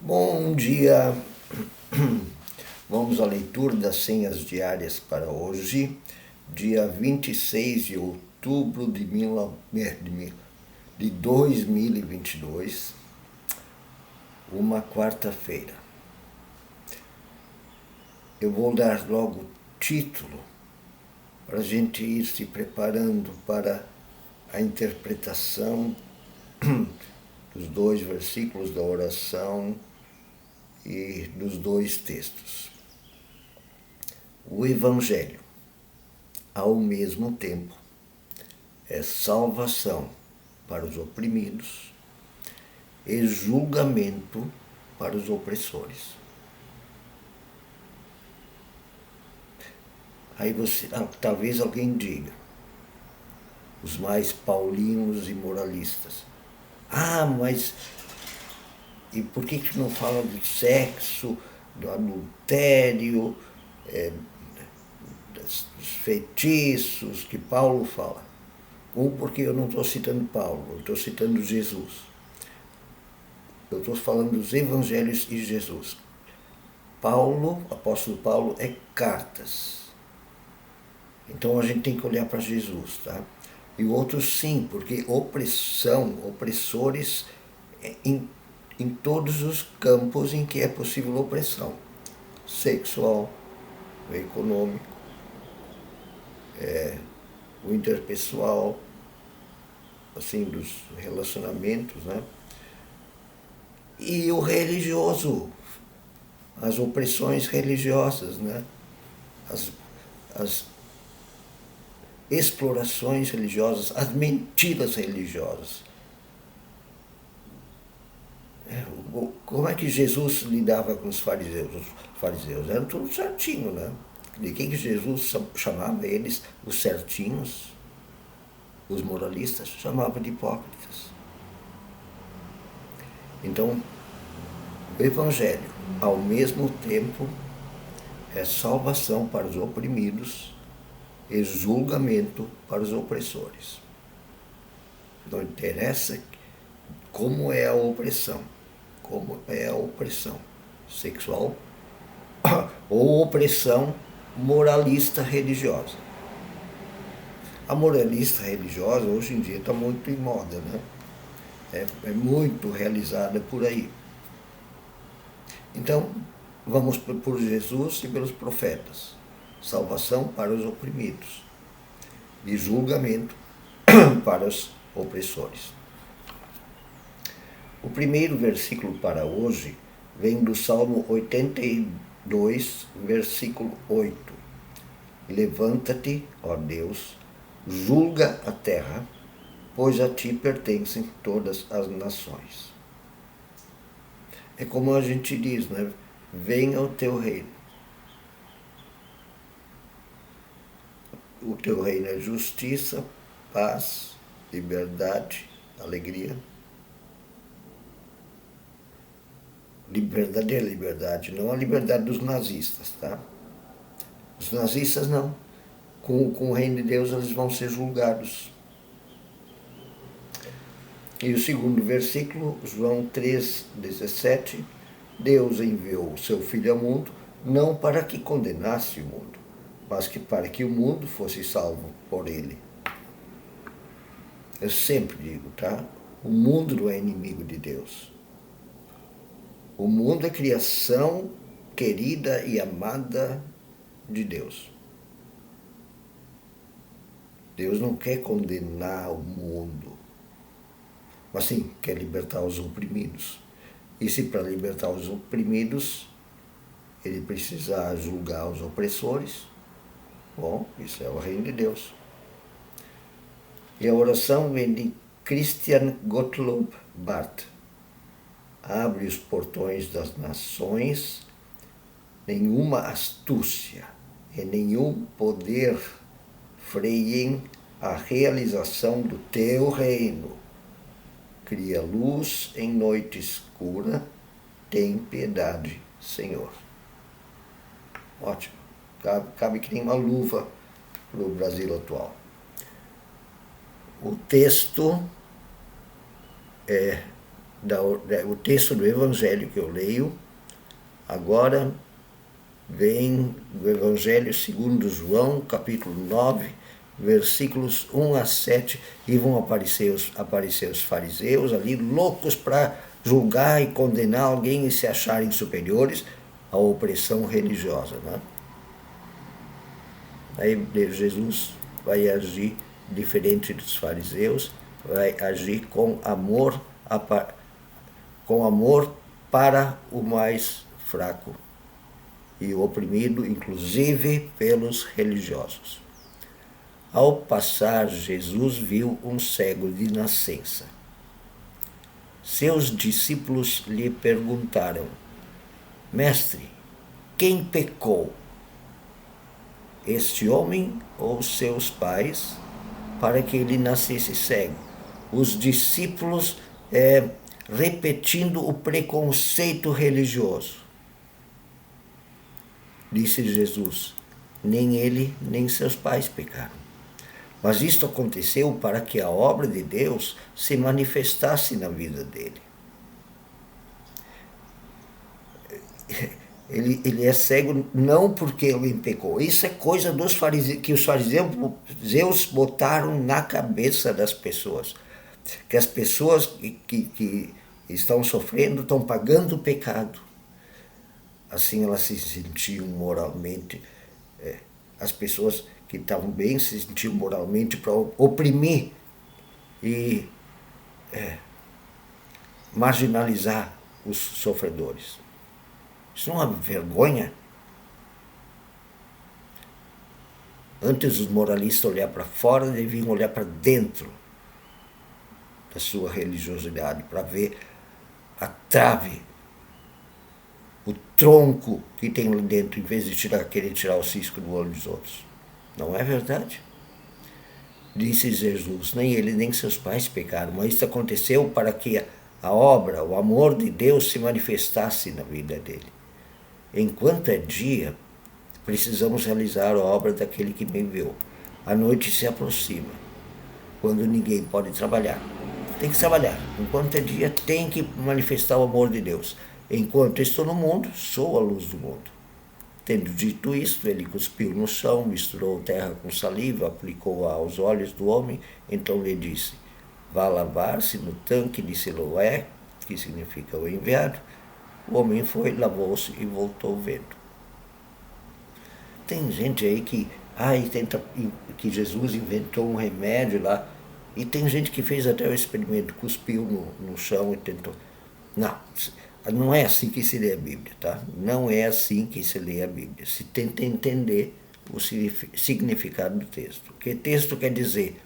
Bom dia! Vamos à leitura das senhas diárias para hoje, dia 26 de outubro de 2022, uma quarta-feira. Eu vou dar logo título para a gente ir se preparando para a interpretação dos dois versículos da oração e dos dois textos. O Evangelho, ao mesmo tempo, é salvação para os oprimidos e julgamento para os opressores. Aí talvez alguém diga, os mais paulinos e moralistas, mas e por que não fala do sexo, do adultério, dos feitiços que Paulo fala? Porque eu não estou citando Paulo, eu estou citando Jesus. Eu estou falando dos evangelhos e Jesus. Paulo, apóstolo Paulo, é cartas. Então a gente tem que olhar para Jesus, tá? E o outro sim, porque opressores em todos os campos em que é possível opressão. Sexual, o econômico, o interpessoal, assim, dos relacionamentos, né? E o religioso, as opressões religiosas, né? As explorações religiosas, as mentiras religiosas. Como é que Jesus lidava com os fariseus? Os fariseus eram tudo certinho, né? De quem que Jesus chamava eles? Os certinhos, os moralistas, chamava de hipócritas. Então, o Evangelho, ao mesmo tempo, é salvação para os oprimidos e julgamento para os opressores. Não interessa como é a opressão sexual ou opressão moralista religiosa. A moralista religiosa hoje em dia está muito em moda, né? É muito realizada por aí. Então, vamos por Jesus e pelos profetas. Salvação para os oprimidos e julgamento para os opressores. O primeiro versículo para hoje vem do Salmo 82, versículo 8. Levanta-te, ó Deus, julga a terra, pois a ti pertencem todas as nações. É como a gente diz, né? Venha o teu reino. O teu reino é justiça, paz, liberdade, alegria. Verdadeira liberdade, não a liberdade dos nazistas, tá? Os nazistas não. Com o reino de Deus eles vão ser julgados. E o segundo versículo, João 3,17, Deus enviou o seu Filho ao mundo, não para que condenasse o mundo, mas para que o mundo fosse salvo por ele. Eu sempre digo, tá? O mundo não é inimigo de Deus. O mundo é criação querida e amada de Deus. Deus não quer condenar o mundo, mas sim quer libertar os oprimidos. E se para libertar os oprimidos ele precisar julgar os opressores, bom, isso é o reino de Deus. E a oração vem de Christian Gottlob Barth. Abre os portões das nações, nenhuma astúcia e nenhum poder freiem a realização do teu reino. Cria luz em noite escura, tem piedade, Senhor. Ótimo. Cabe que nem uma luva para o Brasil atual. O texto é o texto do Evangelho que eu leio, agora vem do Evangelho segundo João, capítulo 9, versículos 1 a 7, e vão aparecer os fariseus ali, loucos para julgar e condenar alguém e se acharem superiores à opressão religiosa, né? Aí Jesus vai agir diferente dos fariseus, vai agir com amor para o mais fraco e o oprimido, inclusive pelos religiosos. Ao passar, Jesus viu um cego de nascença. Seus discípulos lhe perguntaram: Mestre, quem pecou, este homem ou seus pais, para que ele nascesse cego? Os discípulos repetindo o preconceito religioso. Disse Jesus: nem ele, nem seus pais pecaram. Mas isto aconteceu para que a obra de Deus se manifestasse na vida dele. Ele é cego não porque alguém pecou. Isso é coisa dos fariseus, que os fariseus botaram na cabeça das pessoas. Que as pessoas que estão sofrendo estão pagando o pecado. Assim elas se sentiam moralmente. As pessoas que estavam bem se sentiam moralmente para oprimir e marginalizar os sofredores. Isso não é uma vergonha? Antes os moralistas olhar para fora, deviam olhar para dentro da sua religiosidade, para ver a trave, o tronco que tem lá dentro, em vez de querer tirar o cisco do olho dos outros. Não é verdade? Disse Jesus: nem ele nem seus pais pecaram, mas isso aconteceu para que a obra, o amor de Deus se manifestasse na vida dele. Enquanto é dia, precisamos realizar a obra daquele que me enviou. A noite se aproxima, quando ninguém pode trabalhar. Tem que trabalhar. Enquanto é dia, tem que manifestar o amor de Deus. Enquanto estou no mundo, sou a luz do mundo. Tendo dito isto, ele cuspiu no chão, misturou terra com saliva, aplicou-a aos olhos do homem, então lhe disse: vá lavar-se no tanque de Siloé, que significa o enviado. O homem foi, lavou-se e voltou vendo. Tem gente aí que Jesus inventou um remédio lá, e tem gente que fez até o experimento, cuspiu no chão e tentou. Não é assim que se lê a Bíblia, tá? Não é assim que se lê a Bíblia. Se tenta entender o significado do texto. O que texto quer dizer?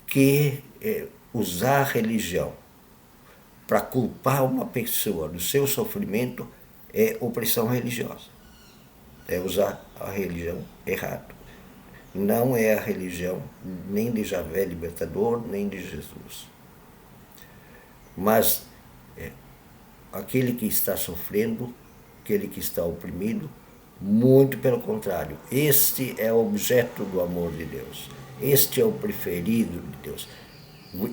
Que usar a religião para culpar uma pessoa do seu sofrimento é opressão religiosa. É usar a religião errado. Não é a religião nem de Javé libertador, nem de Jesus. Mas aquele que está sofrendo, aquele que está oprimido, muito pelo contrário. Este é o objeto do amor de Deus. Este é o preferido de Deus.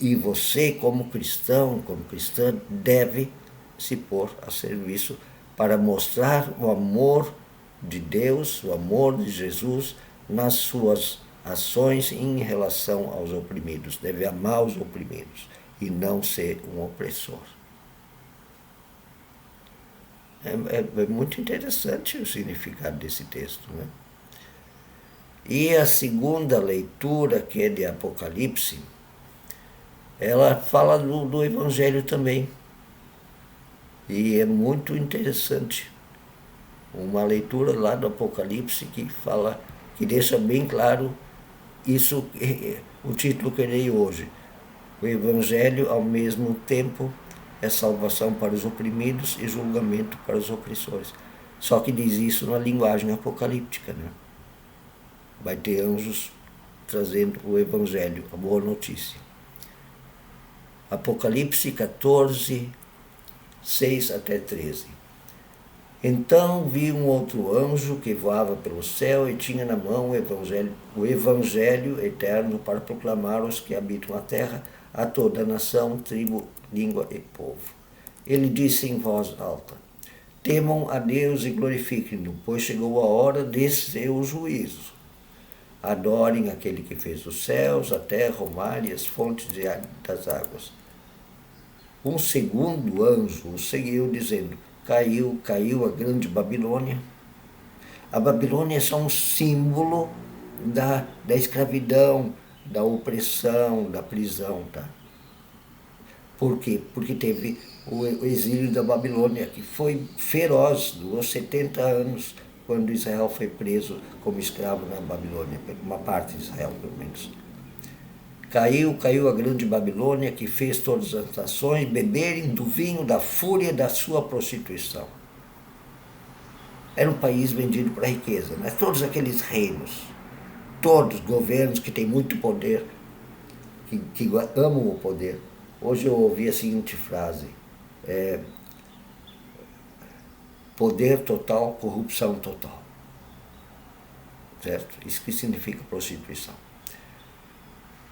E você, como cristão, como cristã, deve se pôr a serviço para mostrar o amor de Deus, o amor de Jesus nas suas ações em relação aos oprimidos. Deve amar os oprimidos e não ser um opressor. É muito interessante o significado desse texto, né? E a segunda leitura, que é de Apocalipse, ela fala do Evangelho também. E é muito interessante. Uma leitura lá do Apocalipse que deixa bem claro isso, o título que eu dei hoje. O Evangelho, ao mesmo tempo, é salvação para os oprimidos e julgamento para os opressores. Só que diz isso na linguagem apocalíptica, né? Vai ter anjos trazendo o Evangelho, a boa notícia. Apocalipse 14, 6 até 13. Então vi um outro anjo que voava pelo céu e tinha na mão o evangelho eterno para proclamar aos que habitam a terra a toda a nação, tribo, língua e povo. Ele disse em voz alta: temam a Deus e glorifiquem-no, pois chegou a hora de seu juízo. Adorem aquele que fez os céus, a terra, o mar e as fontes das águas. Um segundo anjo o seguiu, dizendo: caiu a grande Babilônia. A Babilônia é só um símbolo da escravidão, da opressão, da prisão, tá? Por quê? Porque teve o exílio da Babilônia, que foi feroz, durou 70 anos, quando Israel foi preso como escravo na Babilônia, uma parte de Israel, pelo menos. Caiu a grande Babilônia, que fez todas as nações beberem do vinho da fúria da sua prostituição. Era um país vendido para a riqueza, né? Todos aqueles reinos, todos governos que têm muito poder, que amam o poder. Hoje eu ouvi a seguinte frase: poder total, corrupção total. Certo? Isso que significa prostituição.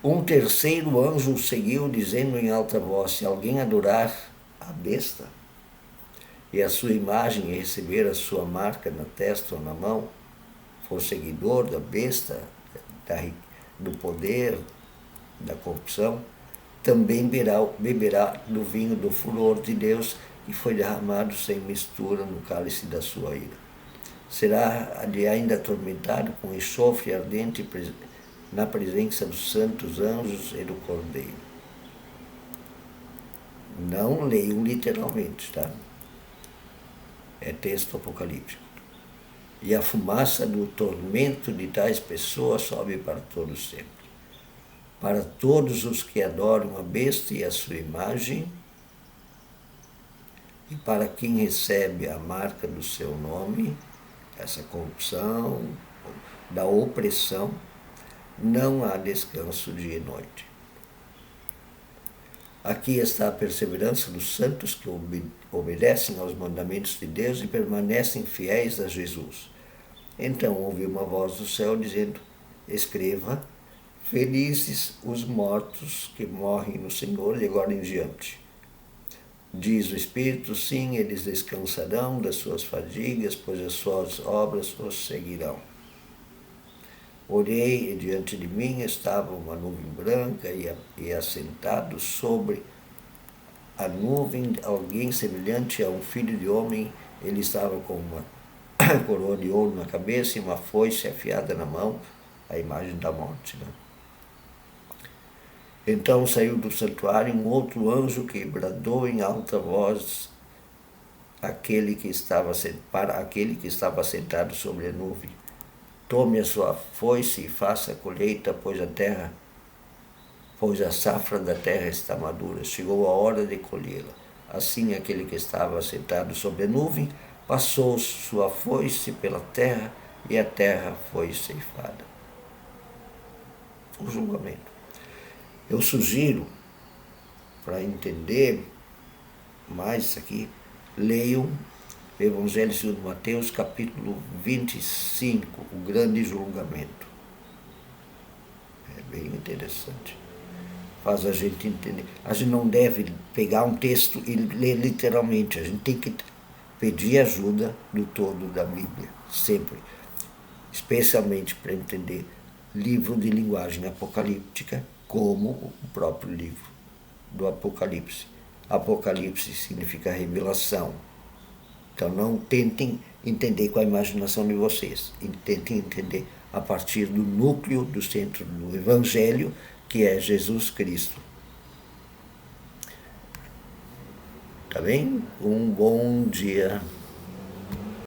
Um terceiro anjo o seguiu, dizendo em alta voz: se alguém adorar a besta e a sua imagem e receber a sua marca na testa ou na mão, for seguidor da besta, do poder, da corrupção, também beberá do vinho do furor de Deus, que foi derramado sem mistura no cálice da sua ira. Será ainda atormentado com enxofre ardente na presença dos santos anjos e do Cordeiro. Não leiam literalmente, tá? É texto apocalíptico. E a fumaça do tormento de tais pessoas sobe para todo sempre. Para todos os que adoram a besta e a sua imagem, e para quem recebe a marca do seu nome, essa corrupção, da opressão, não há descanso dia e noite. Aqui está a perseverança dos santos que obedecem aos mandamentos de Deus e permanecem fiéis a Jesus. Então ouvi uma voz do céu dizendo: escreva, felizes os mortos que morrem no Senhor de agora em diante. Diz o Espírito: sim, eles descansarão das suas fadigas, pois as suas obras os seguirão. Olhei e diante de mim estava uma nuvem branca e assentado sobre a nuvem alguém semelhante a um filho de homem. Ele estava com uma coroa de ouro na cabeça e uma foice afiada na mão, a imagem da morte, né? Então saiu do santuário um outro anjo que bradou em alta voz para aquele que estava sentado sobre a nuvem: tome a sua foice e faça a colheita, pois a safra da terra está madura, chegou a hora de colhê-la. Assim aquele que estava sentado sobre a nuvem passou sua foice pela terra, e a terra foi ceifada. O julgamento. Eu sugiro, para entender mais isso aqui, leiam o Evangelho segundo Mateus, capítulo 25, o grande julgamento. É bem interessante. Faz a gente entender. A gente não deve pegar um texto e ler literalmente. A gente tem que pedir ajuda do todo da Bíblia, sempre. Especialmente para entender livro de linguagem apocalíptica, como o próprio livro do Apocalipse. Apocalipse significa revelação. Então não tentem entender com a imaginação de vocês. Tentem entender a partir do núcleo, do centro do Evangelho, que é Jesus Cristo. Tá bem? Um bom dia.